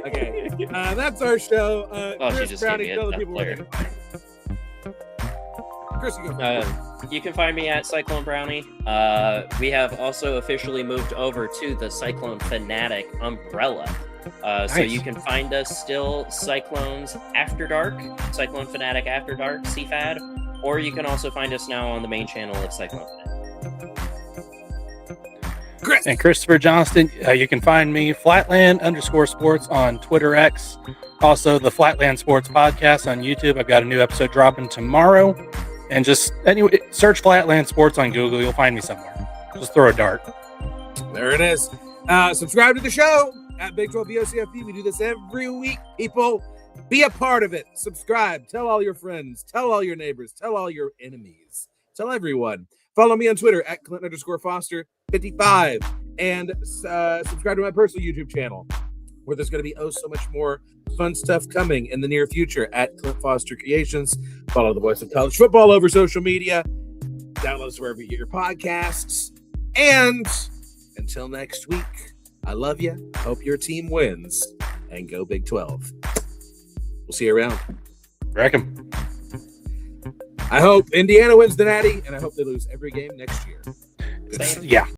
Okay, that's our show. She just Brownie, gave me a player. Chris, you go. You can find me at Cyclone Brownie. We have also officially moved over to the Cyclone Fanatic umbrella. Nice. So you can find us still Cyclones After Dark, Cyclone Fanatic After Dark, CFAD, or you can also find us now on the main channel of Cyclone Fanatic. And Christopher Johnston, you can find me Flatland_sports on Twitter X. Also, the Flatland Sports Podcast on YouTube. I've got a new episode dropping tomorrow. And just search Flatland Sports on Google. You'll find me somewhere. Just throw a dart. There it is. Subscribe to the show at Big 12 BOCFB. We do this every week, people. Be a part of it. Subscribe. Tell all your friends. Tell all your neighbors. Tell all your enemies. Tell everyone. Follow me on Twitter at Clint_Foster55. And subscribe to my personal YouTube channel, where there's going to be so much more fun stuff coming in the near future at Clint Foster Creations. Follow the Voice of College Football over social media. Download us wherever you get your podcasts. And until next week, I love you. Hope your team wins. And go Big 12. We'll see you around. Reckon. I hope Indiana wins the Natty, and I hope they lose every game next year. Yeah.